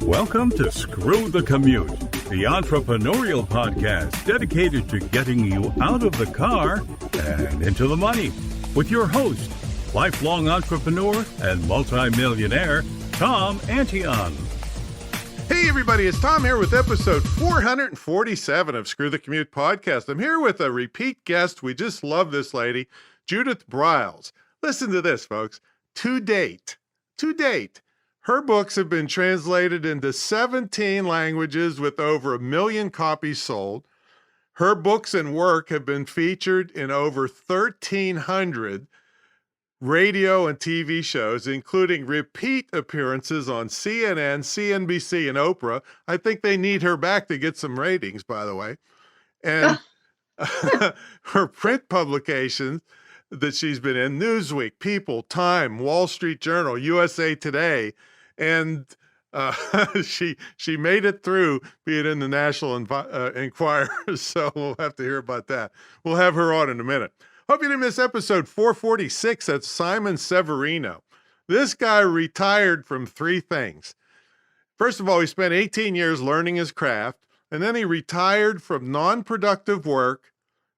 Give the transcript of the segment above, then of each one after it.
Welcome to Screw the Commute, the entrepreneurial podcast dedicated to getting you out of the car and into the money. With your host, lifelong entrepreneur and multimillionaire, Tom Antion. Hey everybody, it's Tom here with episode 447 of Screw the Commute podcast. I'm here with a repeat guest. We just love this lady, Judith Briles. Listen to this, folks. To date, her books have been translated into 17 languages with over 1 million copies sold. Her books and work have been featured in over 1,300 radio and TV shows, including repeat appearances on CNN, CNBC, and Oprah. I think they need her back to get some ratings, by the way. And her print publications that she's been in, Newsweek, People, Time, Wall Street Journal, USA Today, and she made it through being in the National Enquirer, so we'll have to hear about that. We'll have her on in a minute. Hope you didn't miss episode 446. That's Simon Severino. This guy retired from 3 things. First of all, he spent 18 years learning his craft, and then he retired from non-productive work,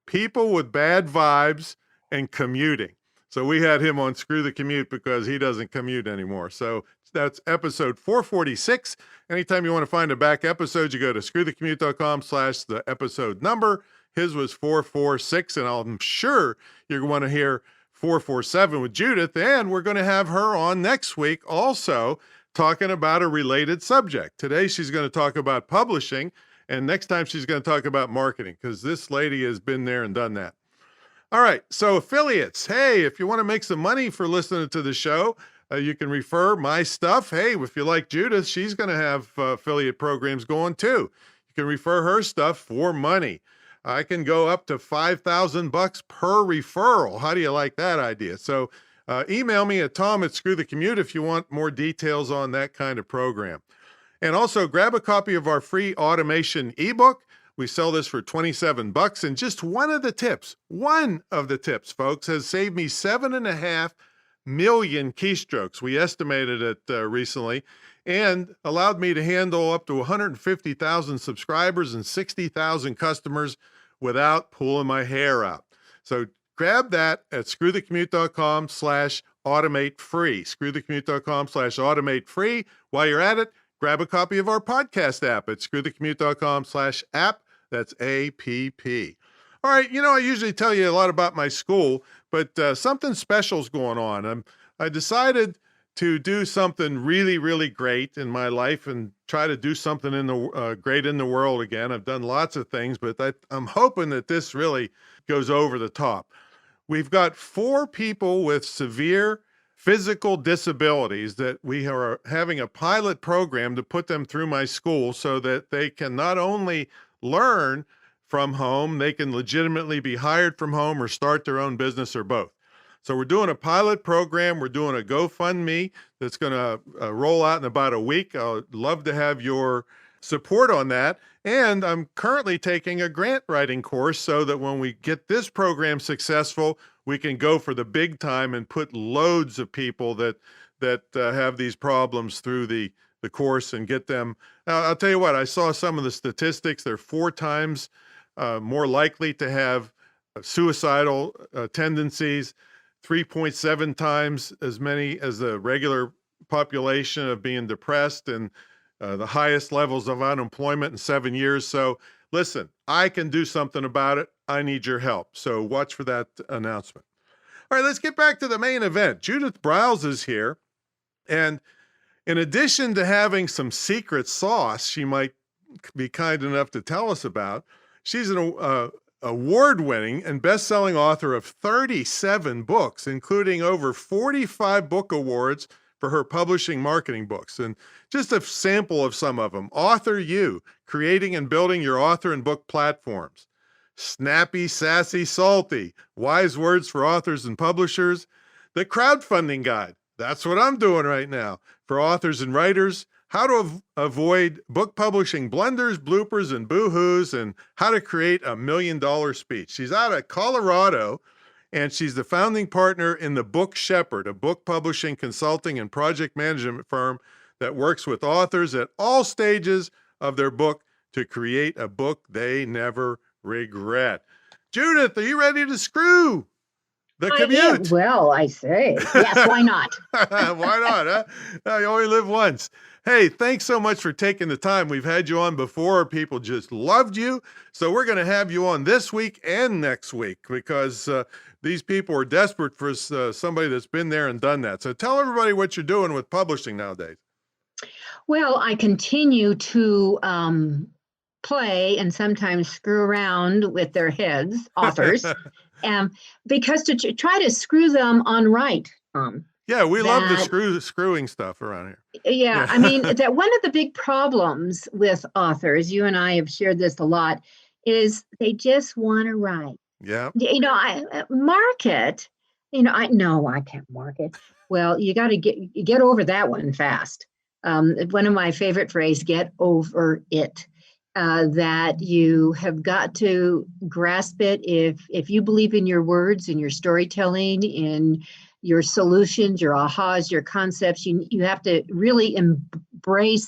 people with bad vibes, and commuting. So we had him on Screw the Commute because he doesn't commute anymore. So that's episode 446. Anytime you want to find a back episode, you go to screwthecommute.com/the episode number. His was 446, and I'm sure you're going to hear 447 with Judith, and we're going to have her on next week also talking about a related subject. Today, she's going to talk about publishing, and next time she's going to talk about marketing, because this lady has been there and done that. All right, so affiliates. Hey, if you want to make some money for listening to the show, you can refer my stuff. Hey, if you like Judith, she's going to have affiliate programs going too. You can refer her stuff for money. I can go up to $5,000 per referral. How do you like that idea? So email me at tom@screwthecommute if you want more details on that kind of program. And also grab a copy of our free automation ebook. We sell this for $27, and just one of the tips, folks, has saved me 7.5 million keystrokes. We estimated it recently, and allowed me to handle up to 150,000 subscribers and 60,000 customers without pulling my hair out. So grab that at screwthecommute.com/automate free. Screwthecommute.com/automate free. While you're at it, grab a copy of our podcast app at screwthecommute.com/app. That's APP. All right, I usually tell you a lot about my school, but something special's going on. I decided to do something really, really great in my life and try to do something great in the world again. I've done lots of things, but I'm hoping that this really goes over the top. We've got 4 people with severe physical disabilities that we are having a pilot program to put them through my school so that they can not only learn from home, they can legitimately be hired from home or start their own business or both. So we're doing a pilot program. We're doing a GoFundMe that's going to roll out in about a week. I'd love to have your support on that. And I'm currently taking a grant writing course so that when we get this program successful, we can go for the big time and put loads of people that have these problems through the course and get them. Now, I'll tell you what, I saw some of the statistics. They're 4 times more likely to have suicidal tendencies, 3.7 times as many as the regular population of being depressed, and the highest levels of unemployment in 7 years. So listen, I can do something about it. I need your help. So watch for that announcement. All right, let's get back to the main event. Judith Briles is here. And in addition to having some secret sauce she might be kind enough to tell us about, she's an award-winning and best-selling author of 37 books, including over 45 book awards for her publishing marketing books. And just a sample of some of them: Author You, Creating and Building Your Author and Book Platforms; Snappy, Sassy, Salty, Wise Words for Authors and Publishers; The Crowdfunding Guide, that's what I'm doing right now, for authors and writers; How to Avoid Book Publishing Blunders, Bloopers, and Boo-hoos; and How to Create a $1 Million Speech. She's out of Colorado, and she's the founding partner in the Book Shepherd, a book publishing, consulting, and project management firm that works with authors at all stages of their book to create a book they never regret. Judith, are you ready to screw the commute? Well, I say. Yes, why not? Why not, huh? You only live once. Hey, thanks so much for taking the time. We've had you on before. People just loved you. So we're going to have you on this week and next week because these people are desperate for somebody that's been there and done that. So tell everybody what you're doing with publishing nowadays. Well, I continue to play and sometimes screw around with their heads, authors, because to try to screw them on right. Yeah, we love the screwing stuff around here. Yeah, I mean, that one of the big problems with authors, you and I have shared this a lot, is they just want to write. Yeah. I market, I can't market. Well, you got to get over that one fast. One of my favorite phrases, get over it. That you have got to grasp it. If you believe in your words, in your storytelling, in your solutions, your ahas, your concepts, you have to really embrace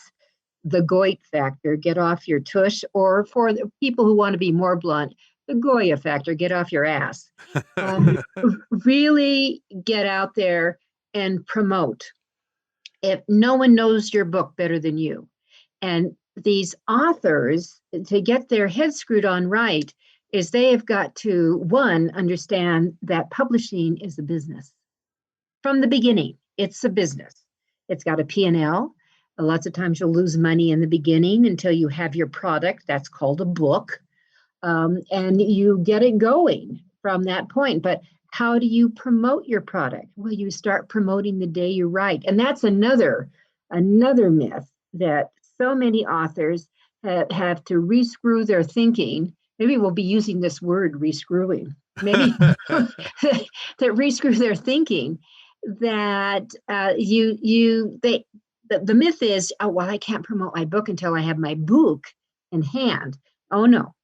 the Goit factor, get off your tush, or for the people who want to be more blunt, the Goya factor, get off your ass. Really get out there and promote. If no one knows your book better than you. And these authors, to get their heads screwed on right, is they have got to, one, understand that publishing is a business. From the beginning, it's a business. It's got a P&L. Lots of times you'll lose money in the beginning until you have your product. That's called a book. And you get it going from that point. But how do you promote your product? Well, you start promoting the day you write. And that's another myth that so many authors have to rescrew their thinking. Maybe we'll be using this word, rescrewing. Maybe that rescrew their thinking. That the myth is, oh, well, I can't promote my book until I have my book in hand. Oh no,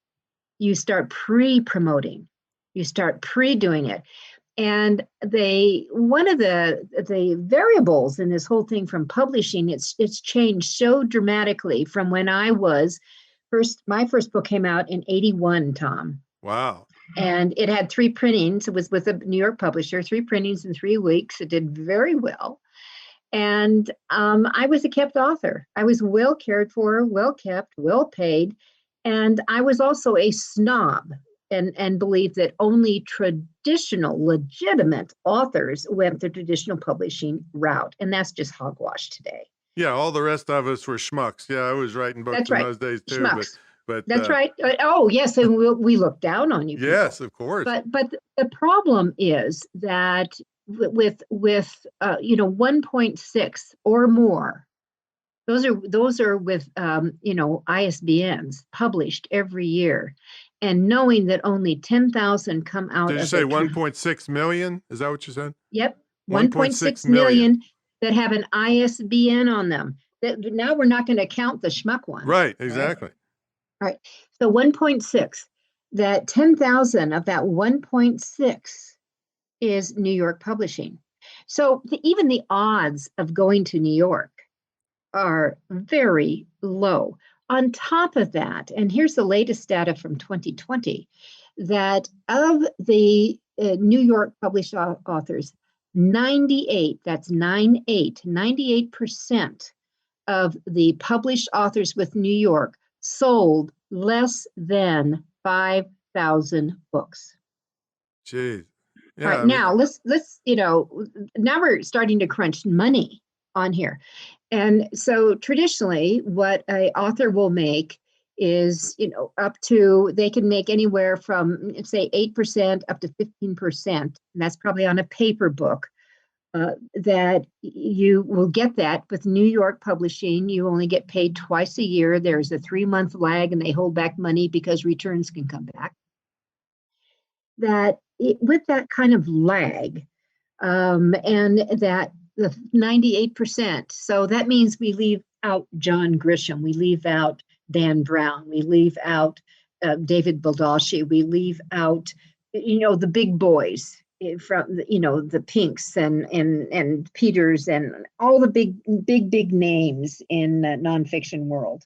you start pre-promoting. You start pre-doing it. And one of the variables in this whole thing from publishing, it's changed so dramatically from when I was my first book came out in 1981, Tom. Wow. And it had 3 printings. It was with a New York publisher, 3 printings in 3 weeks. It did very well. And I was a kept author. I was well cared for, well kept, well paid. And I was also a snob and believed that only traditional, legitimate authors went the traditional publishing route. And that's just hogwash today. Yeah, all the rest of us were schmucks. Yeah, I was writing books in those days too. Schmucks. But that's right. Oh, yes, and we look down on you. Yes, people. Of course. But the problem is that with 1.6 or more, those are with ISBNs published every year, and knowing that only 10,000 come out. Did you say 1.6 million? Is that what you said? Yep, 1.6 million that have an ISBN on them. Now we're not going to count the schmuck ones. Right. Exactly. All right. So 1.6, that 10,000 of that 1.6 is New York publishing. So even the odds of going to New York are very low. On top of that, and here's the latest data from 2020, that of the New York published authors, 98% of the published authors with New York sold less than 5,000 books. Jeez. Yeah, All right, now let's now we're starting to crunch money on here. And so traditionally what an author will make is, up to, they can make anywhere from, say, 8% up to 15%. And that's probably on a paper book. That you will get that with New York publishing. You only get paid twice a year. There's a 3-month lag and they hold back money because returns can come back. With that kind of lag, and that the 98%, so that means we leave out John Grisham, we leave out Dan Brown, we leave out David Baldacci, we leave out, the big boys. from the Pinks and Peters and all the big names in the nonfiction world,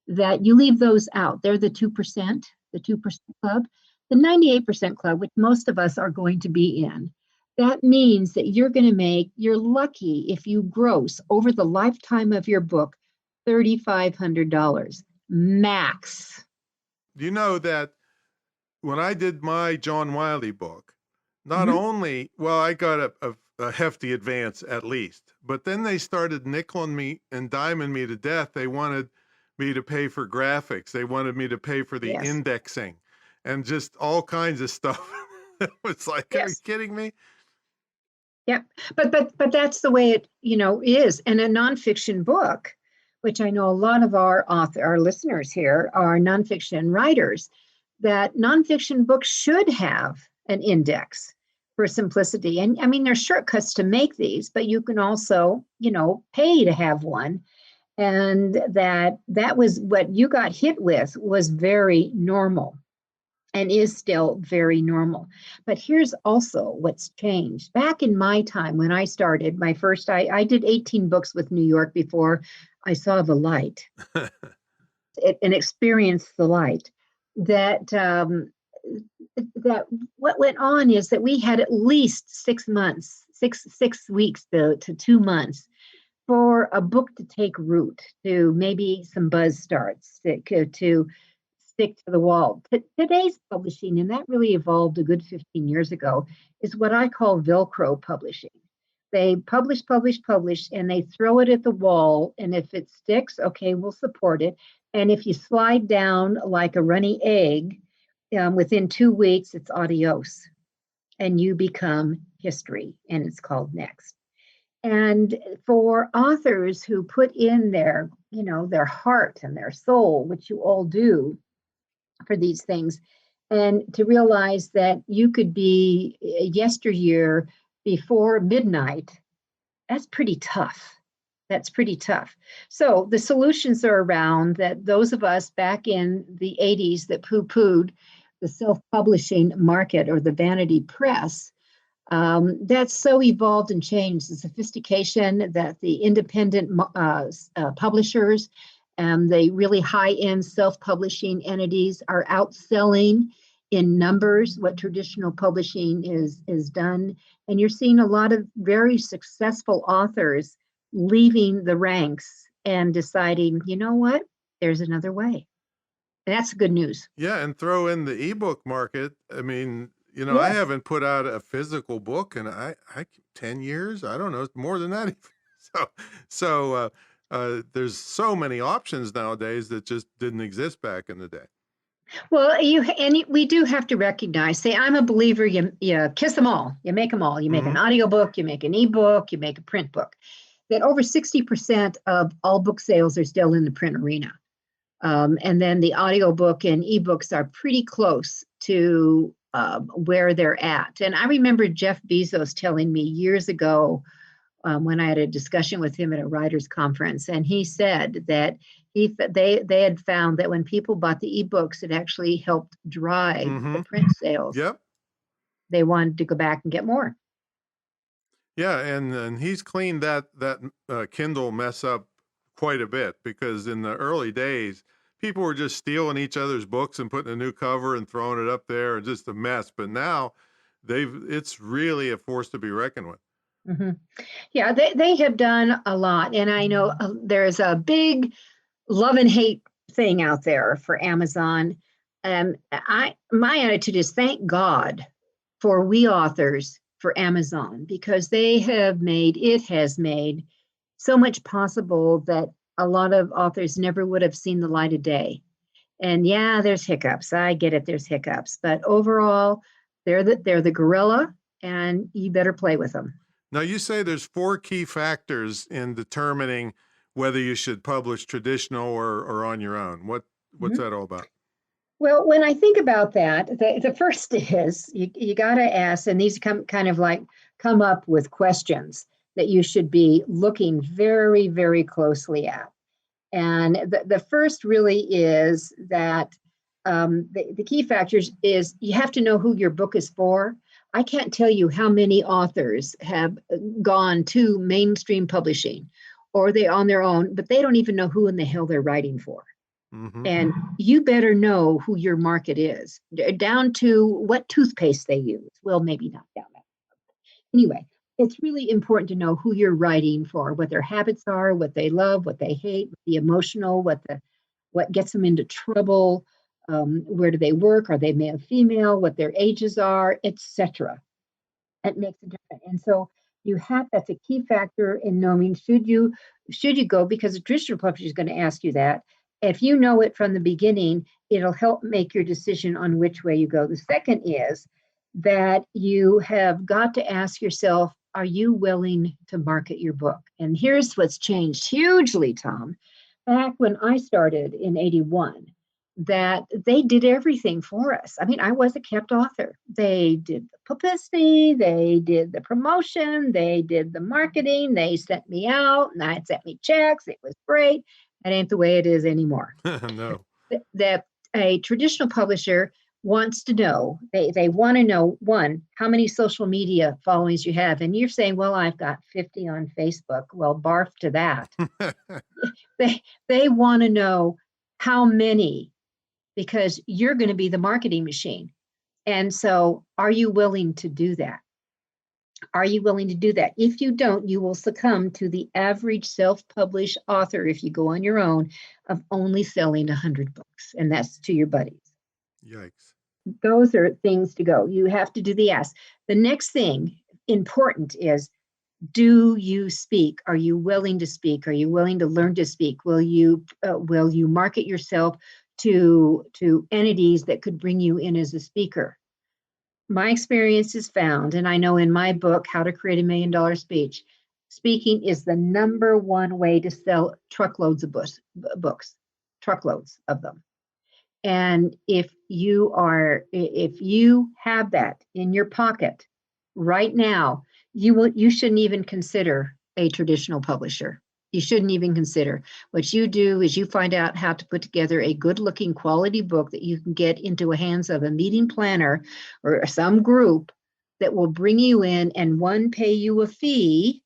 that you leave those out. They're the 2%, the 2% club, the 98% club, which most of us are going to be in. That means that you're lucky if you gross over the lifetime of your book $3,500 max. You know that when I did my John Wiley book, not only, well, I got a hefty advance at least, but then they started nickeling me and diming me to death. They wanted me to pay for graphics. They wanted me to pay for the indexing and just all kinds of stuff. It was like, are you kidding me? Yep. But that's the way it, is. And a nonfiction book, which I know a lot of our listeners here are nonfiction writers, that nonfiction books should have an index for simplicity. And I mean, there's shortcuts to make these, but you can also, pay to have one. And that was what you got hit with was very normal and is still very normal. But here's also what's changed. Back in my time when I started, my first, I did 18 books with New York before I saw the light and experienced the light. That what went on is that we had at least 6 months, six weeks to 2 months for a book to take root, to maybe some buzz starts, to stick to the wall. Today's publishing, and that really evolved a good 15 years ago, is what I call Velcro publishing. They publish, and they throw it at the wall. And if it sticks, okay, we'll support it. And if you slide down like a runny egg, within 2 weeks, it's adios. And you become history, and it's called next. And for authors who put in their heart and their soul, which you all do for these things, and to realize that you could be yesteryear before midnight, that's pretty tough. So the solutions are around that. Those of us back in the 80s that poo-pooed the self-publishing market or the vanity press, that's so evolved and changed. The sophistication that the independent publishers and the really high-end self-publishing entities are outselling in numbers what traditional publishing is done. And you're seeing a lot of very successful authors leaving the ranks and deciding, you know what, there's another way. And that's good news. Yeah, and throw in the ebook market. I mean, I haven't put out a physical book in 10 years. I don't know, it's more than that even. So there's so many options nowadays that just didn't exist back in the day. Well, we do have to recognize, say, I'm a believer, you kiss them all, you make them all. You make an audiobook, you make an ebook, you make a print book. That over 60% of all book sales are still in the print arena. And then the audiobook and ebooks are pretty close to where they're at. And I remember Jeff Bezos telling me years ago when I had a discussion with him at a writers' conference, and he said that they had found that when people bought the ebooks, it actually helped drive the print sales. Yep. They wanted to go back and get more. Yeah, and he's cleaned that Kindle mess up quite a bit, because in the early days, people were just stealing each other's books and putting a new cover and throwing it up there, and just a mess. But now it's really a force to be reckoned with. Mm-hmm. Yeah, they have done a lot. And I know there's a big love and hate thing out there for Amazon. My attitude is thank God for we authors for Amazon, because it has made so much possible that a lot of authors never would have seen the light of day. And yeah, there's hiccups. I get it. There's hiccups, but overall, they're the gorilla, and you better play with them. Now, you say there's 4 key factors in determining whether you should publish traditional or on your own. What's that all about? Well, when I think about that, the first is you got to ask, and these come up with questions that you should be looking very, very closely at. And the first really is that the key factors is you have to know who your book is for. I can't tell you how many authors have gone to mainstream publishing, or they're on their own, but they don't even know who in the hell they're writing for. Mm-hmm. And you better know who your market is, down to what toothpaste they use. Well, maybe not down that. Anyway, it's really important to know who you're writing for, what their habits are, what they love, what they hate, the emotional, what gets them into trouble, where do they work, are they male, female, what their ages are, etc. It makes a difference. And so that's a key factor in knowing should you go, because a traditional publisher is going to ask you that. If you know it from the beginning, it'll help make your decision on which way you go. The second is that you have got to ask yourself, are you willing to market your book? And here's what's changed hugely, Tom. Back when I started in 81, that they did everything for us. I mean, I was a kept author. They did the publicity, they did the promotion, they did the marketing, they sent me out, and they sent me checks. It was great. That ain't the way it is anymore. No. That a traditional publisher wants to know, they want to know, one, how many social media followings you have. And you're saying, well, I've got 50 on Facebook. Well, barf to that. They want to know how many, because you're going to be the marketing machine. And so are you willing to do that? Are you willing to do that? If you don't, you will succumb to the average self-published author, if you go on your own, of only selling 100 books. And that's to your buddies. Yikes. Those are things to go. You have to do the ask. The next thing important is, do you speak? Are you willing to speak? Are you willing to learn to speak? Will you market yourself to entities that could bring you in as a speaker? My experience is found, and I know in my book, How to Create $1 Million Speech, speaking is the number one way to sell truckloads of books, truckloads of them. And if you have that in your pocket right now, you shouldn't even consider a traditional publisher. You shouldn't even consider. What you do is you find out how to put together a good-looking quality book that you can get into the hands of a meeting planner or some group that will bring you in and pay you a fee,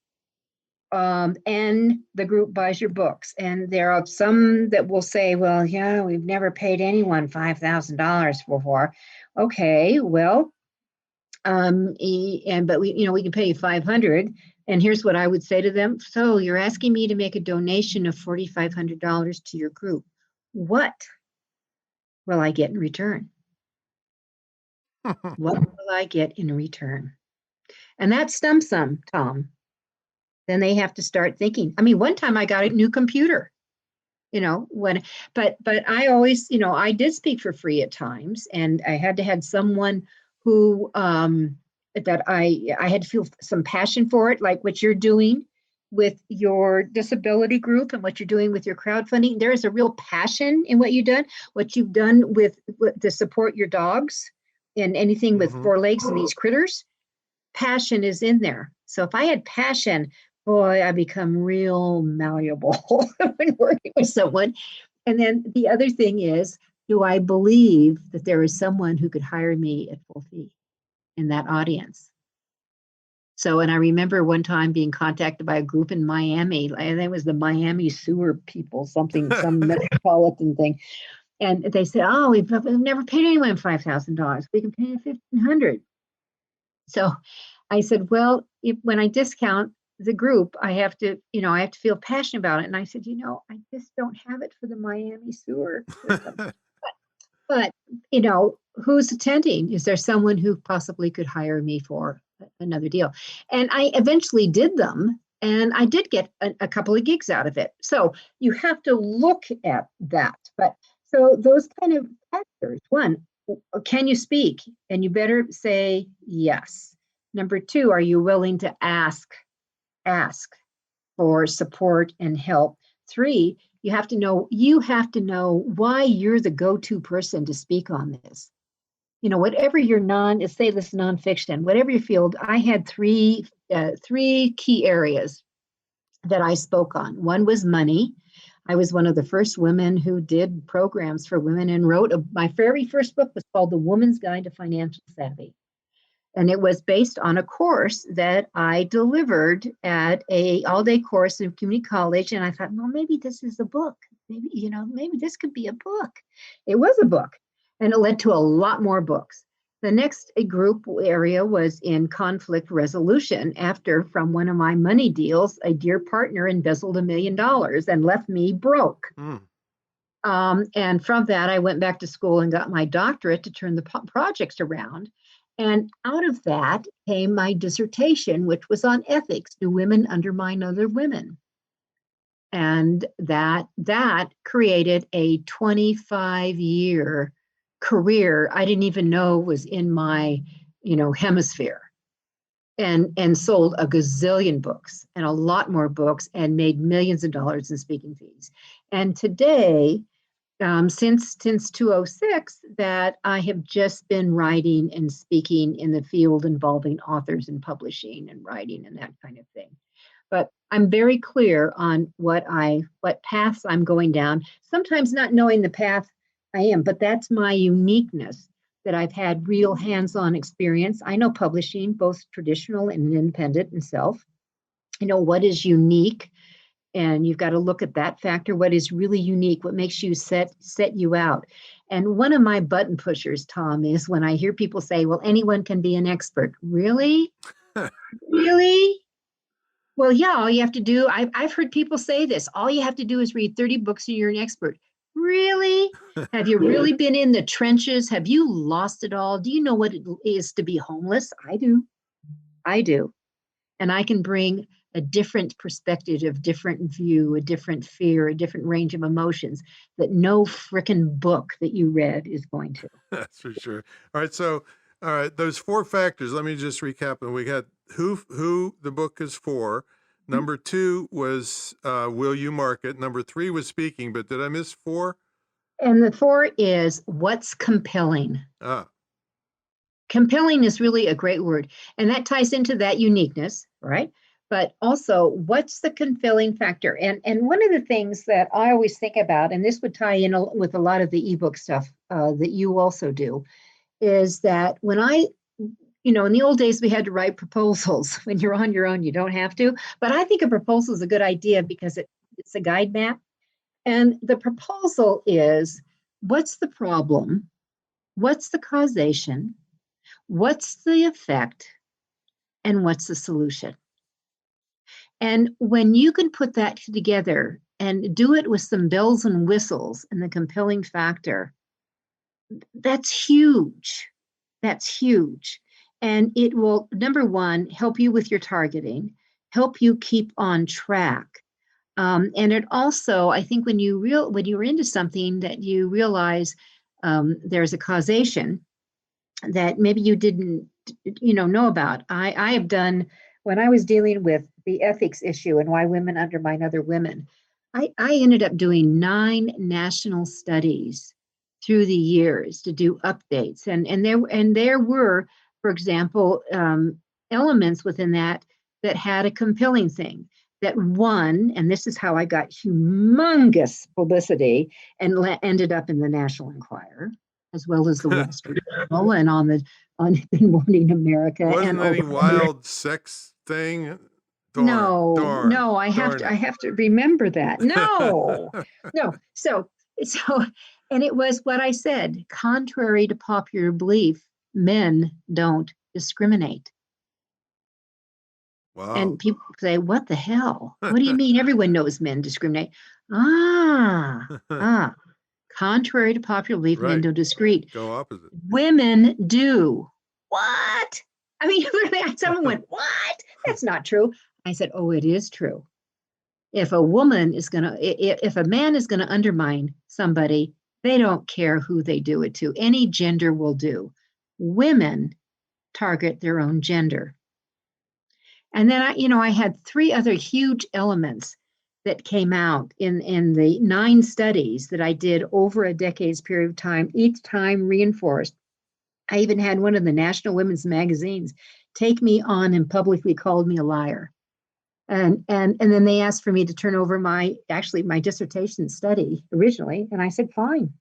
and the group buys your books. And there are some that will say, well, yeah, we've never paid anyone $5,000 before. Okay, well, but we can pay you $500. And here's what I would say to them. So you're asking me to make a donation of $4,500 to your group. What will I get in return? What will I get in return? And that stumps them, Tom. Then they have to start thinking. I mean, one time I got a new computer, but I always, I did speak for free at times, and I had to have someone who, that I had to feel some passion for it, like what you're doing with your disability group and what you're doing with your crowdfunding. There is a real passion in what you've done with to support your dogs and anything with four legs and these critters. Passion is in there. So if I had passion, boy, I become real malleable when working with someone. And then the other thing is, do I believe that there is someone who could hire me at full fee in that audience? So, and I remember one time being contacted by a group in Miami, and it was the Miami sewer people, some metropolitan thing. And they said, oh, we've never paid anyone $5,000. We can pay you $1,500. So I said, well, when I discount the group, I have to feel passionate about it. And I said, I just don't have it for the Miami sewer system. But who's attending? Is there someone who possibly could hire me for another deal? And I eventually did them, and I did get a couple of gigs out of it. So you have to look at that. But so those kind of factors. One, can you speak? And you better say yes. Number two, are you willing to ask for support and help? Three, you have to know why you're the go-to person to speak on this. Whatever your say this nonfiction, whatever your field. I had three key areas that I spoke on. One was money. I was one of the first women who did programs for women and wrote my very first book was called The Woman's Guide to Financial Savvy. And it was based on a course that I delivered at a all-day course in community college. And I thought, well, maybe this is a book. Maybe, maybe this could be a book. It was a book, and it led to a lot more books. The next group area was in conflict resolution after, from one of my money deals, a dear partner embezzled $1 million and left me broke. And from that, I went back to school and got my doctorate to turn the projects around. And out of that came my dissertation, which was on ethics. Do women undermine other women? And that created a 25-year career I didn't even know was in my, hemisphere, and sold a gazillion books and a lot more books and made millions of dollars in speaking fees. And today, since 2006, that I have just been writing and speaking in the field involving authors and publishing and writing and that kind of thing. But I'm very clear on what paths I'm going down, sometimes not knowing the path I am, but that's my uniqueness, that I've had real hands-on experience. I know publishing, both traditional and independent and self. I know what is unique. And you've got to look at that factor. What is really unique? What makes you set you out? And one of my button pushers, Tom, is when I hear people say, well, anyone can be an expert. Really? Really? Well, yeah, all you have to do, I've heard people say this, all you have to do is read 30 books and you're an expert. Really? Have you really been in the trenches? Have you lost it all? Do you know what it is to be homeless? I do. And I can bring a different perspective, a different view, a different fear, a different range of emotions that no frickin' book that you read is going to. That's for sure. All right. So, those 4 factors, let me just recap them. We got who the book is for. Number 2 was, will you market? Number 3 was speaking, but did I miss 4? And the 4 is what's compelling. Compelling is really a great word. And that ties into that uniqueness, right? But also, what's the compelling factor? And one of the things that I always think about, and this would tie in with a lot of the ebook stuff that you also do, is that when in the old days, we had to write proposals. When you're on your own, you don't have to. But I think a proposal is a good idea because it's a guide map. And the proposal is, what's the problem? What's the causation? What's the effect? And what's the solution? And when you can put that together and do it with some bells and whistles and the compelling factor, that's huge. That's huge. And it will, number one, help you with your targeting, help you keep on track. And it also, I think when you're into something that you realize there's a causation that maybe you didn't, know about. I have done, when I was dealing with the ethics issue and why women undermine other women, I ended up doing 9 national studies through the years to do updates. And there were, for example, elements within that had a compelling thing. That one, and this is how I got humongous publicity and ended up in the National Enquirer, as well as the Wall Street Journal and on Good Morning America. Wasn't any wild sex thing? No, I have to remember that. No. So, and it was what I said, contrary to popular belief, men don't discriminate. Wow. And people say, what the hell? What do you mean? Everyone knows men discriminate. Contrary to popular belief, Right. men don't discriminate. Go opposite. Women do. What? I mean, someone went, what? That's not true. I said, oh, it is true. If a man is going to undermine somebody, they don't care who they do it to. Any gender will do. Women target their own gender. And then I had 3 other huge elements that came out in the 9 studies that I did over a decade's period of time, each time reinforced. I even had one of the national women's magazines take me on and publicly called me a liar. And then they asked for me to turn over my dissertation study originally. And I said, fine,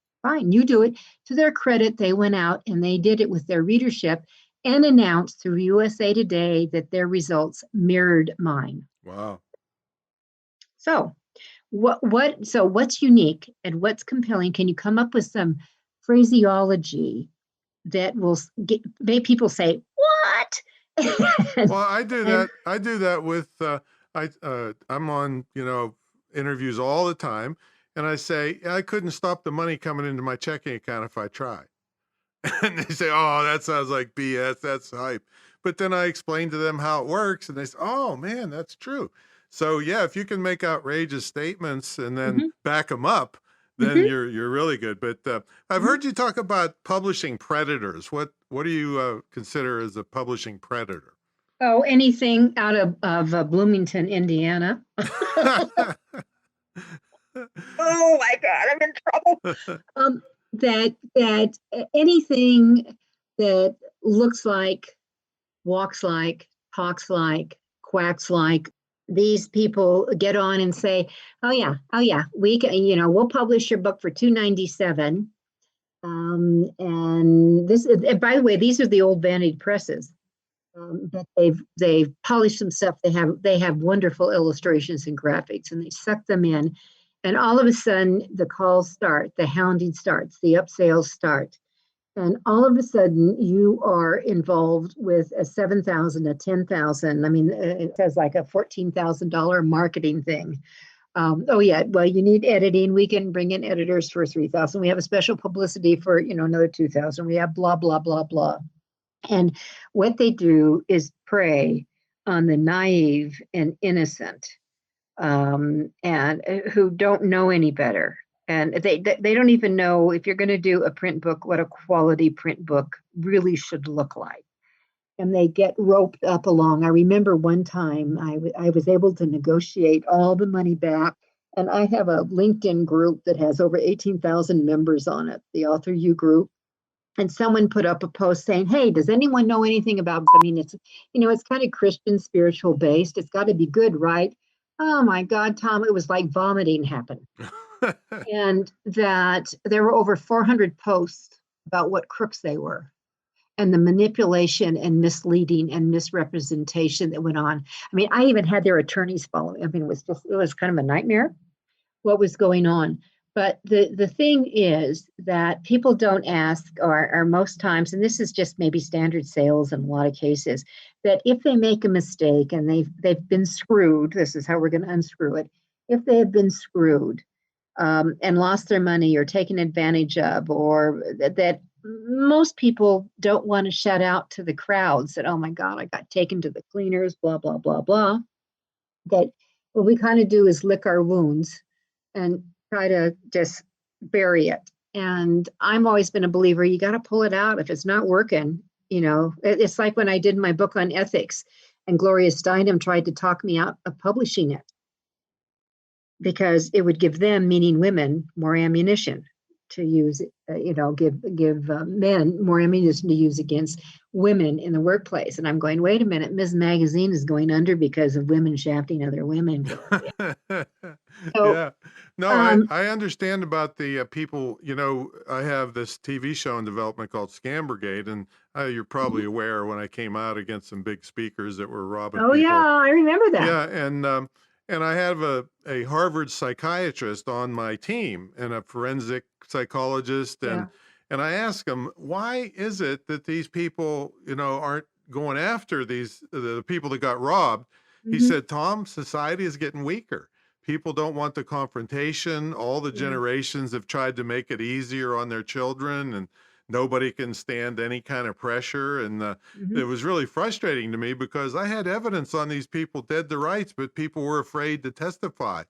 you do it. To their credit, they went out and they did it with their readership. and announced through USA Today that their results mirrored mine. Wow. So what's unique and what's compelling? Can you come up with some phraseology that will make people say, what? Well, I do that. I do that with, I'm on, interviews all the time. And I say, I couldn't stop the money coming into my checking account if I tried. And they say, oh, that sounds like BS. That's hype. But then I explain to them how it works. And they say, oh, man, that's true. So, yeah, if you can make outrageous statements and then back them up, then you're really good. But I've heard you talk about publishing predators. What do you consider as a publishing predator? Oh, anything out of Bloomington, Indiana. Oh my God, I'm in trouble. That anything that looks like, walks like, talks like, quacks like, these people get on and say, oh yeah, we can, we'll publish your book for $2.97. And this, by the way, these are the old vanity presses. But they've polished some stuff. They have wonderful illustrations and graphics, and they suck them in. And all of a sudden, the calls start, the hounding starts, the upsales start. And all of a sudden, you are involved with a $7,000, a $10,000. I mean, it says like a $14,000 marketing thing. Oh yeah, well, you need editing. We can bring in editors for $3,000. We have a special publicity for another $2,000. We have blah blah blah blah. And what they do is prey on the naive and innocent, and who don't know any better. And they don't even know, if you're going to do a print book, what a quality print book really should look like. And they get roped up along. I remember one time I was able to negotiate all the money back. And I have a LinkedIn group that has over 18,000 members on it, the Author U group. And someone put up a post saying, hey, does anyone know anything about, I mean, it's, it's kind of Christian, spiritual based. It's got to be good, right? Oh my God, Tom, it was like vomiting happened. And that there were over 400 posts about what crooks they were and the manipulation and misleading and misrepresentation that went on. I mean, I even had their attorneys follow. I mean, it was kind of a nightmare what was going on. But the thing is that people don't ask, or most times, and this is just maybe standard sales in a lot of cases, that if they make a mistake and they've been screwed, this is how we're going to unscrew it. If they have been screwed and lost their money or taken advantage of, or that most people don't want to shout out to the crowds that, oh my God, I got taken to the cleaners, blah, blah, blah, blah. That what we kind of do is lick our wounds and try to just bury it. And I'm always been a believer, you got to pull it out if it's not working. It's like when I did my book on ethics and Gloria Steinem tried to talk me out of publishing it because it would give them, meaning women, more ammunition to use, give men more ammunition to use against women in the workplace. And I'm going, wait a minute, Ms. Magazine is going under because of women shafting other women. So, yeah. No, I understand about the people, I have this TV show in development called Scam Brigade, and you're probably aware when I came out against some big speakers that were robbing people. Yeah, I remember that. Yeah, and I have a Harvard psychiatrist on my team and a forensic psychologist, and I ask them, why is it that these people, aren't going after the people that got robbed? He said, Tom, society is getting weaker. People don't want the confrontation. All the generations have tried to make it easier on their children, and nobody can stand any kind of pressure. And it was really frustrating to me because I had evidence on these people dead to rights, but people were afraid to testify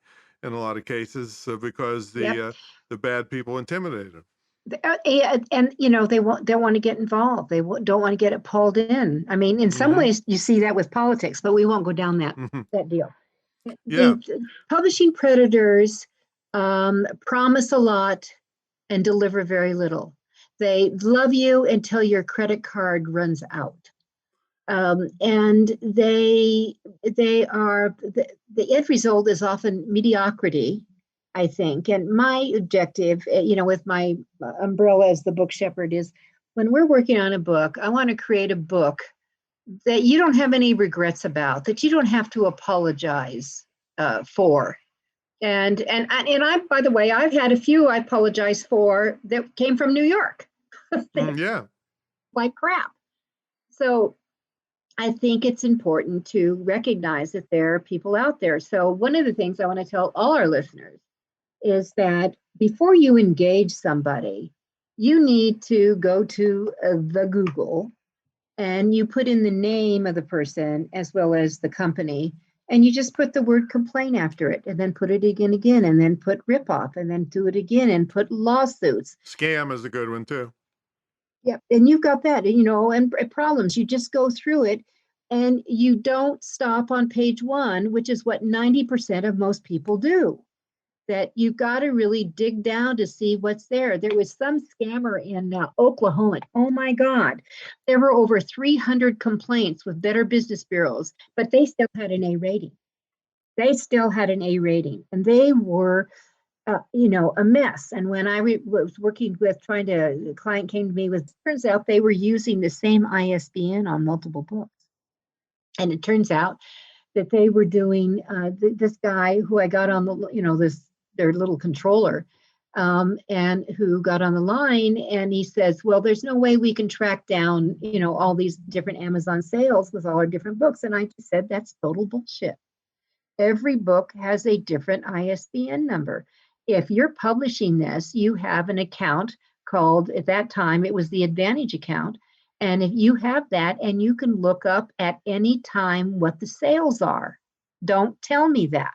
in a lot of cases because the bad people intimidated them. And they don't want to get involved. They don't want to get it pulled in. I mean, in some ways, you see that with politics, but we won't go down that deal. Yeah. Publishing predators promise a lot and deliver very little. They love you until your credit card runs out. And the end result is often mediocrity, I think. And my objective, with my umbrella as the book shepherd, is when we're working on a book, I want to create a book that you don't have any regrets about, that you don't have to apologize for. And I, by the way, I've had a few I apologize for that came from New York. Yeah. Like crap. So I think it's important to recognize that there are people out there. So one of the things I want to tell all our listeners is that before you engage somebody, you need to go to the Google and you put in the name of the person as well as the company, and you just put the word complaint after it, and then put it again, and then put ripoff, and then do it again, and put lawsuits. Scam is a good one too. Yep, and you've got that, and problems. You just go through it, and you don't stop on page 1, which is what 90% of most people do. That you've got to really dig down to see what's there. There was some scammer in Oklahoma. Oh my God. There were over 300 complaints with Better Business Bureaus, but they still had an A rating. And they were, a mess. And when I was working with the client came to me with, turns out they were using the same ISBN on multiple books. And it turns out that they were doing, this guy who I got on their little controller, and who got on the line, and he says, well, there's no way we can track down, all these different Amazon sales with all our different books. And I just said, that's total bullshit. Every book has a different ISBN number. If you're publishing this, you have an account called, at that time, it was the Advantage account. And if you have that, and you can look up at any time what the sales are, don't tell me that.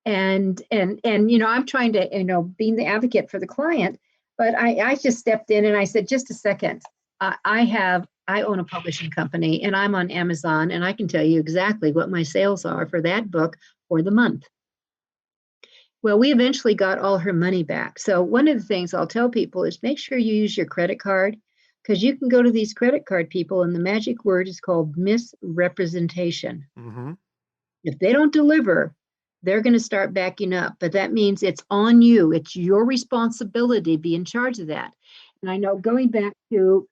And I'm trying to, being the advocate for the client, but I just stepped in and I said, just a second, I own a publishing company and I'm on Amazon, and I can tell you exactly what my sales are for that book for the month. Well, we eventually got all her money back. So one of the things I'll tell people is make sure you use your credit card, because you can go to these credit card people and the magic word is called misrepresentation. Mm-hmm. If they don't deliver, they're going to start backing up. But that means it's on you. It's your responsibility to be in charge of that. And I know, going back to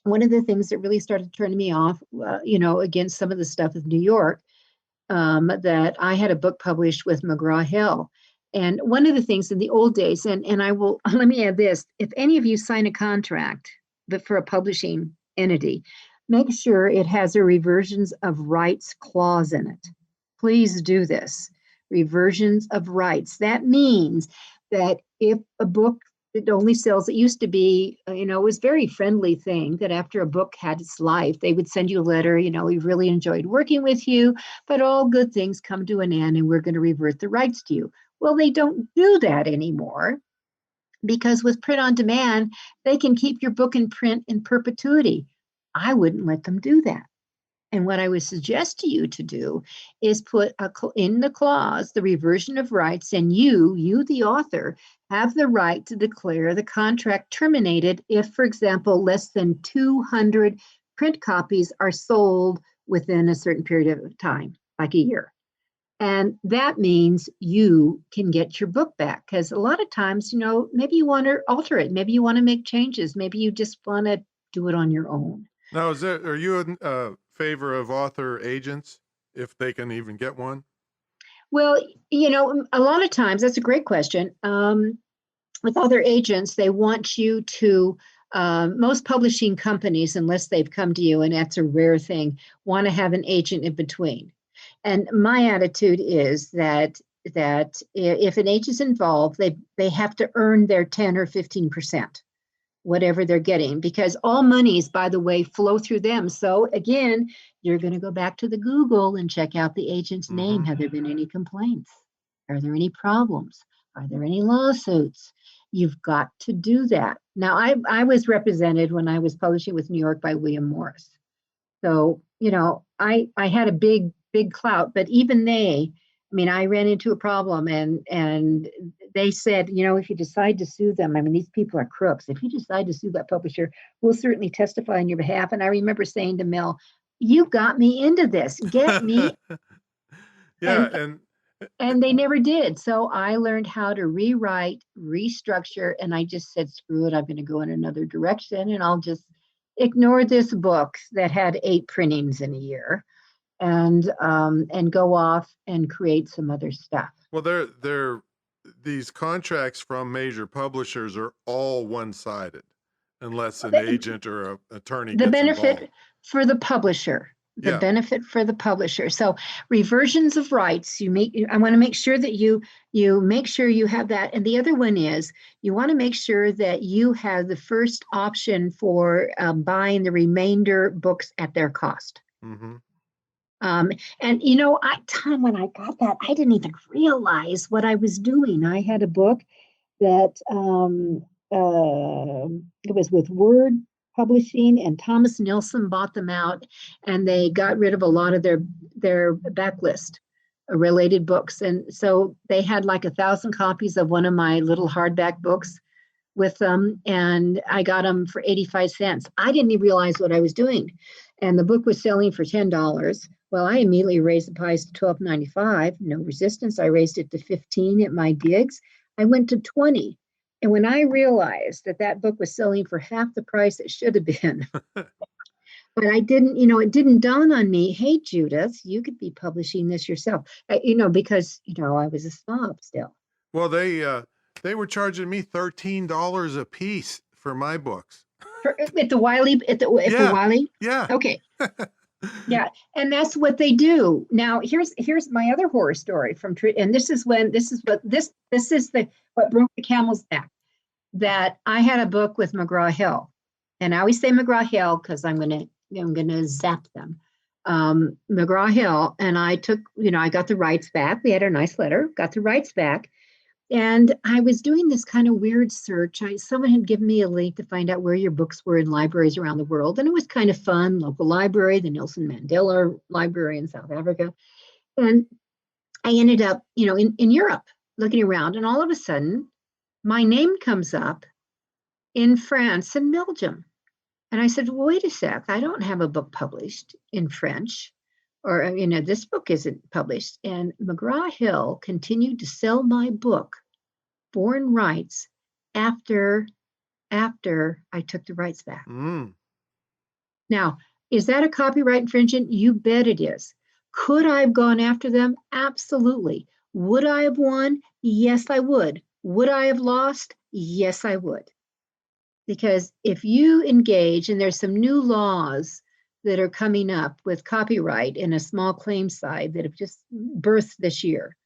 one of the things that really started turning me off, against some of the stuff with New York, that I had a book published with McGraw-Hill. And one of the things in the old days, and I will, let me add this, if any of you sign a contract but for a publishing entity, make sure it has a reversions of rights clause in it. Please do this. Reversions of rights. That means that if a book that only sells, it used to be, it was a very friendly thing that after a book had its life, they would send you a letter, we really enjoyed working with you, but all good things come to an end and we're going to revert the rights to you. Well, they don't do that anymore, because with print on demand, they can keep your book in print in perpetuity. I wouldn't let them do that. And what I would suggest to you to do is put in the clause the reversion of rights, and you, the author, have the right to declare the contract terminated if, for example, less than 200 print copies are sold within a certain period of time, like a year. And that means you can get your book back, because a lot of times, maybe you want to alter it. Maybe you want to make changes. Maybe you just want to do it on your own. Now, are you in favor of author agents, if they can even get one? Well, a lot of times, that's a great question. With author agents, they want you to, most publishing companies, unless they've come to you, and that's a rare thing, want to have an agent in between. And my attitude is that if an agent's involved, they have to earn their 10 or 15%. Whatever they're getting, because all monies, by the way, flow through them. So again, you're going to go back to the Google and check out the agent's name. Have there been any complaints? Are there any problems? Are there any lawsuits? You've got to do that. Now, I was represented when I was publishing with New York by William Morris. So, I had a big clout, but even I ran into a problem, and they said, if you decide to sue them, these people are crooks. If you decide to sue that publisher, we'll certainly testify on your behalf. And I remember saying to Mel, you got me into this. Get me. Yeah. And And they never did. So I learned how to rewrite, restructure, and I just said, screw it, I'm going to go in another direction and I'll just ignore this book that had 8 printings in a year and go off and create some other stuff. Well, these contracts from major publishers are all one-sided unless an agent or an attorney The gets benefit involved. for the publisher. The Yeah. benefit for the publisher. So reversions of rights, I want to make sure that you make sure you have that. And the other one is you want to make sure that you have the first option for buying the remainder books at their cost. Mm-hmm. And Tom, when I got that, I didn't even realize what I was doing. I had a book that it was with Word Publishing, and Thomas Nelson bought them out, and they got rid of a lot of their backlist related books. And so they had like 1,000 copies of one of my little hardback books with them, and I got them for 85 cents. I didn't even realize what I was doing. And the book was selling for $10. Well, I immediately raised the price to $12.95. No resistance. I raised it to 15 at my gigs. I went to 20. And when I realized that book was selling for half the price it should have been, but I didn't, it didn't dawn on me, hey, Judith, you could be publishing this yourself, because, I was a snob still. Well, they were charging me $13 a piece for my books. At the Wiley, the Wiley? Yeah. Okay. Yeah, and that's what they do. Now, here's my other horror story and this is what broke the camel's back. That I had a book with McGraw-Hill, and I always say McGraw-Hill because I'm gonna zap them. McGraw-Hill, and I took, I got the rights back. We had a nice letter, got the rights back. And I was doing this kind of weird search. Someone had given me a link to find out where your books were in libraries around the world. And it was kind of fun, local library, the Nelson Mandela Library in South Africa. And I ended up, in Europe looking around, and all of a sudden my name comes up in France and Belgium. And I said, well, wait a sec, I don't have a book published in French. Or, this book isn't published. And McGraw-Hill continued to sell my book, Born Rights, after I took the rights back. Mm. Now, is that a copyright infringement? You bet it is. Could I have gone after them? Absolutely. Would I have won? Yes, I would. Would I have lost? Yes, I would. Because if you engage, and there's some new laws that are coming up with copyright in a small claim side that have just birthed this year.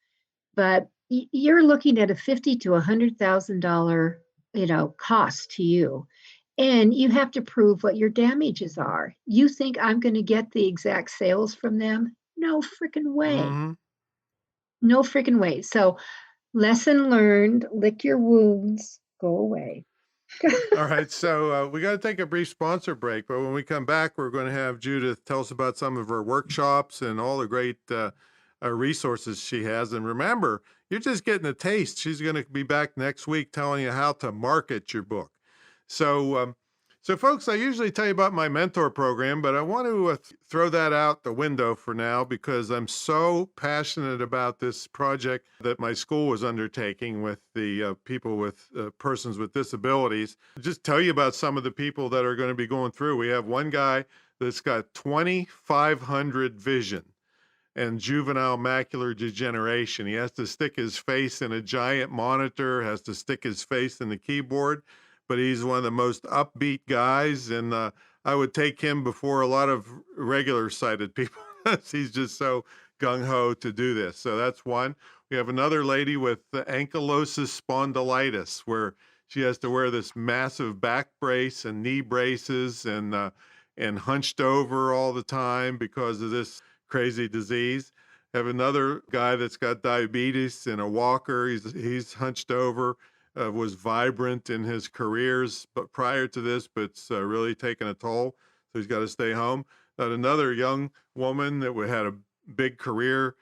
But you're looking at a $50,000 to $100,000, cost to you. And you have to prove what your damages are. You think I'm going to get the exact sales from them? No freaking way. Mm-hmm. No freaking way. So lesson learned, lick your wounds, go away. All right, so we got to take a brief sponsor break, but when we come back, we're going to have Judith tell us about some of her workshops and all the great resources she has. And remember, you're just getting a taste. She's going to be back next week telling you how to market your book. So, folks, I usually tell you about my mentor program, but I want to throw that out the window for now because I'm so passionate about this project that my school was undertaking with the people with persons with disabilities. Just tell you about some of the people that are going to be going through. We have one guy that's got 2,500 vision and juvenile macular degeneration. He has to stick his face in a giant monitor, has to stick his face in the keyboard. But he's one of the most upbeat guys, and I would take him before a lot of regular sighted people. He's just so gung-ho to do this. So that's one. We have another lady with ankylosing spondylitis, where she has to wear this massive back brace and knee braces and hunched over all the time because of this crazy disease. Have another guy that's got diabetes in a walker. He's hunched over. Was vibrant in his careers, but prior to this, but it's really taken a toll. So he's got to stay home. Another young woman that had a big career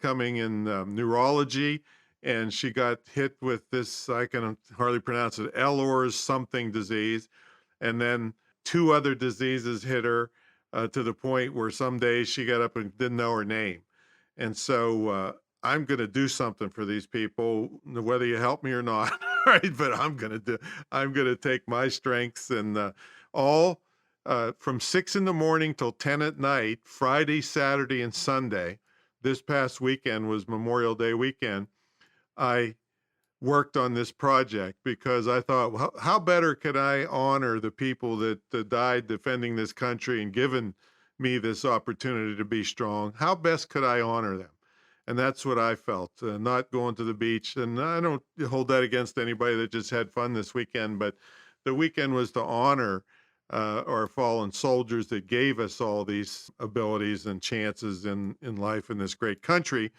coming in neurology, and she got hit with this, I can hardly pronounce it, Ehlers something disease. And then 2 other diseases hit her to the point where some days she got up and didn't know her name. And so I'm going to do something for these people, whether you help me or not. Right. But I'm going to take my strengths and all from 6 in the morning till 10 at night, Friday, Saturday, and Sunday. This past weekend was Memorial Day weekend. I worked on this project because I thought, well, how better could I honor the people that died defending this country and given me this opportunity to be strong? How best could I honor them? And that's what I felt, not going to the beach. And I don't hold that against anybody that just had fun this weekend, but the weekend was to honor our fallen soldiers that gave us all these abilities and chances in life in this great country.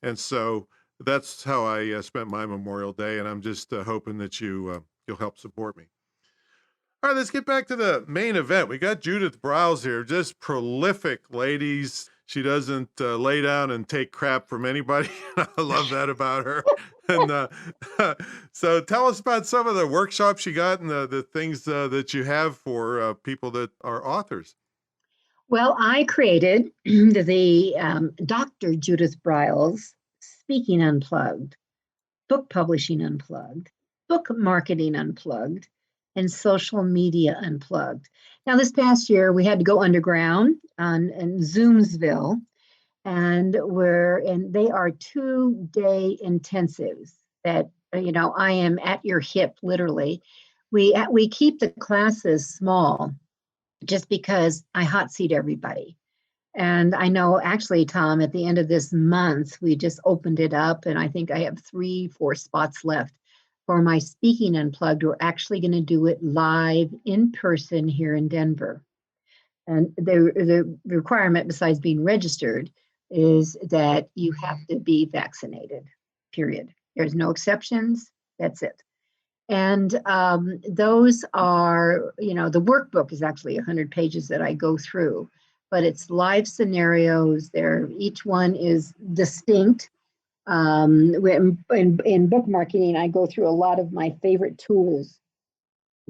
And so that's how I spent my Memorial Day, and I'm just hoping that you'll help support me. All right, let's get back to the main event. We got Judith Briles here, just prolific ladies. She doesn't lay down and take crap from anybody. I love that about her. And so tell us about some of the workshops you got and the things that you have for people that are authors. Well, I created the Dr. Judith Briles Speaking Unplugged, Book Publishing Unplugged, Book Marketing Unplugged, and Social Media Unplugged. Now, this past year, we had to go underground in Zoomsville, and they are 2-day intensives that, I am at your hip, literally. We keep the classes small just because I hot seat everybody. And I know, actually, Tom, at the end of this month, we just opened it up, and I think I have 3-4 spots left for my Speaking Unplugged. We're actually going to do it live in person here in Denver. And the requirement, besides being registered, is that you have to be vaccinated, period. There's no exceptions. That's it. And those are, the workbook is actually 100 pages that I go through, but it's live scenarios. Each one is distinct. In book marketing, I go through a lot of my favorite tools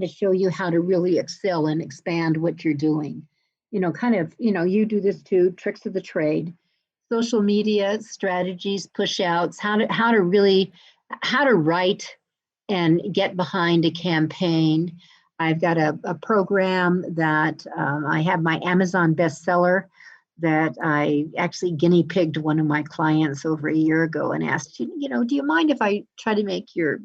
to show you how to really excel and expand what you're doing. You do this too, tricks of the trade, social media strategies, push outs, how to write and get behind a campaign. I've got a program that I have my Amazon bestseller that I actually guinea pigged one of my clients over a year ago and asked, do you mind if I try to make your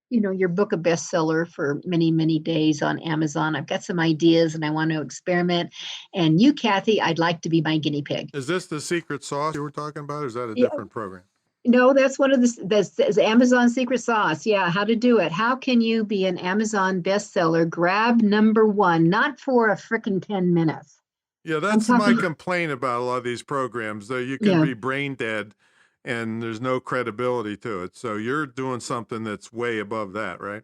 book a bestseller for many, many days on Amazon? I've got some ideas and I want to experiment. And you, Kathy, I'd like to be my guinea pig. Is this the secret sauce you were talking about, or is that a different program? No, that's one of the Amazon secret sauce. Yeah, how to do it. How can you be an Amazon bestseller? Grab number one, not for a frickin' 10 minutes. Yeah, that's my complaint about a lot of these programs. Though you can be brain dead and there's no credibility to it. So you're doing something that's way above that, right?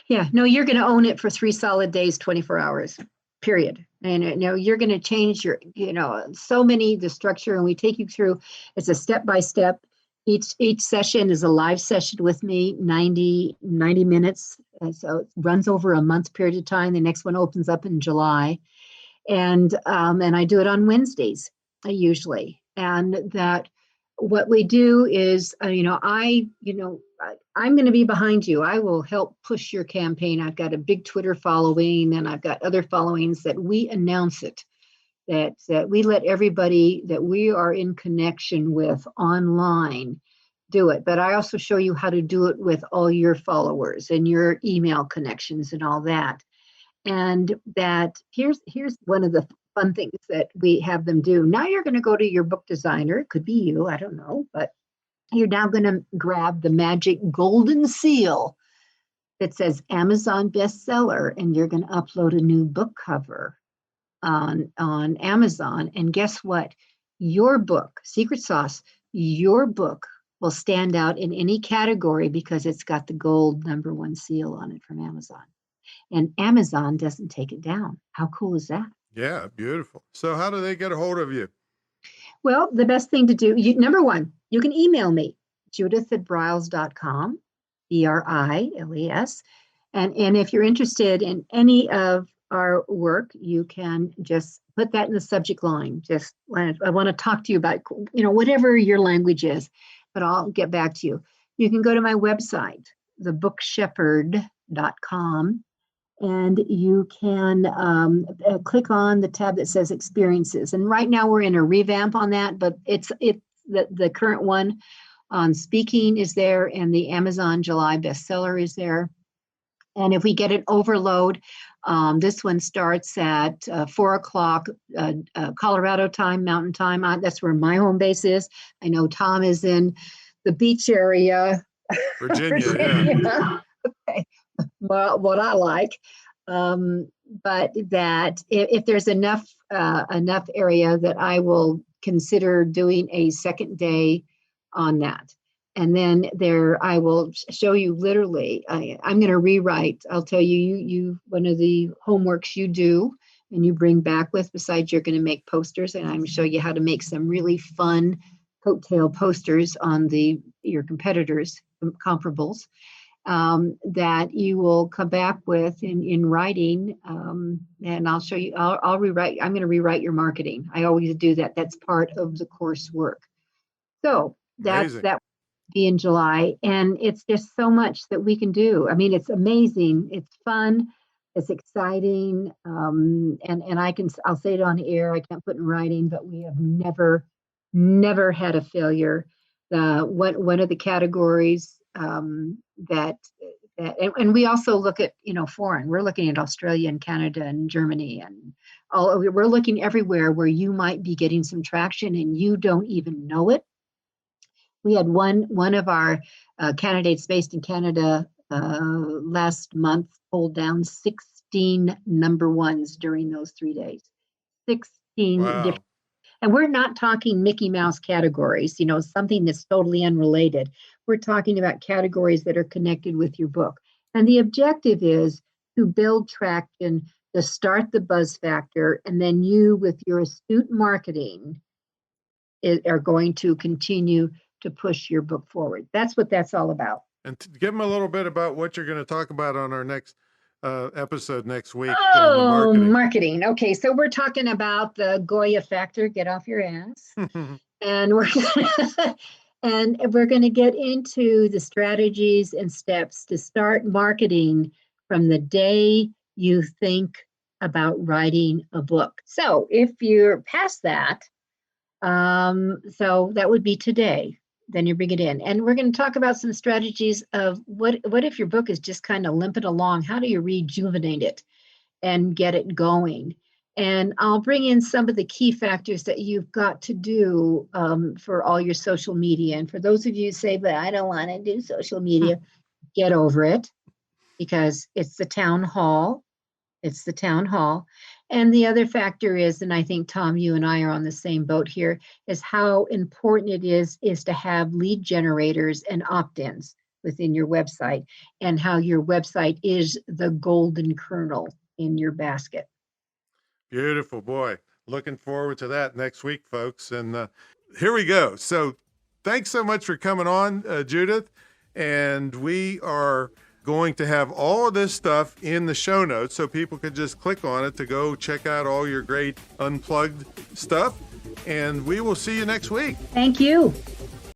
Yeah, no, you're going to own it for 3 solid days, 24 hours, period. And you're going to change the structure, and we take you through. It's a step-by-step. Each session is a live session with me, 90 minutes. And so it runs over a month period of time. The next one opens up in July. And I do it on Wednesdays, usually. And that what we do is, I'm going to be behind you. I will help push your campaign. I've got a big Twitter following, and I've got other followings that we announce it, that we let everybody that we are in connection with online do it. But I also show you how to do it with all your followers and your email connections and all that. And that here's one of the fun things that we have them do. Now you're going to go to your book designer. It could be you, I don't know, but you're now going to grab the magic golden seal that says Amazon bestseller, and you're going to upload a new book cover on Amazon. And guess what? Your book, Secret Sauce, your book will stand out in any category because it's got the gold #1 seal on it from Amazon. And Amazon doesn't take it down. How cool is that? Yeah, beautiful. So how do they get a hold of you? Well, the best thing to do, number one, you can email me, judith@briles.com, BRILES. And if you're interested in any of our work, you can just put that in the subject line. Just, I want to talk to you about, whatever your language is. but I'll get back to you. You can go to my website, thebookshepherd.com, and you can click on the tab that says experiences. And right now we're in a revamp on that, but it's the current one on speaking is there, and the Amazon July bestseller is there. And if we get an overload, this one starts at 4 o'clock Colorado time, Mountain Time. That's where my home base is. I know Tom is in the beach area. Virginia. Yeah. Okay. Well, what I like. But that if there's enough area that I will consider doing a second day on that. And then I will show you literally, I'm going to rewrite. I'll tell you, one of the homeworks you do and you bring back with, besides you're going to make posters, and I'm going to show you how to make some really fun coattail posters on your competitors' comparables, that you will come back with in writing. And I'll show you, I'll rewrite, I'm going to rewrite your marketing. I always do that. That's part of the coursework. So that be in July, and it's just so much that we can do. I mean, it's amazing. It's fun. It's exciting. And I'll say it on air. I can't put in writing, but we have never had a failure. One of the categories that we also look at, foreign. We're looking at Australia and Canada and Germany, and we're looking everywhere where you might be getting some traction and you don't even know it. We had one of our candidates based in Canada last month pulled down 16 number ones during those 3 days. 16 different. And we're not talking Mickey Mouse categories, something that's totally unrelated. We're talking about categories that are connected with your book. And the objective is to build traction, to start the buzz factor, and then you, with your astute marketing, are going to continue to push your book forward. That's what that's all about. And to give them a little bit about what you're going to talk about on our next episode next week. Oh, marketing. Okay, so we're talking about the Goya factor. Get off your ass. And we're going to get into the strategies and steps to start marketing from the day you think about writing a book. So if you're past that, so that would be today. Then you bring it in. And we're going to talk about some strategies of what if your book is just kind of limping along? How do you rejuvenate it and get it going? And I'll bring in some of the key factors that you've got to do for all your social media. And for those of you who say, but I don't want to do social media, get over it, because it's the town hall. It's the town hall. And the other factor is, and I think, Tom, you and I are on the same boat here, is how important it is to have lead generators and opt-ins within your website, and how your website is the golden kernel in your basket. Beautiful, boy. Looking forward to that next week, folks. And here we go. So thanks so much for coming on, Judith. And we are going to have all of this stuff in the show notes so people can just click on it to go check out all your great unplugged stuff. And we will see you next week. Thank you.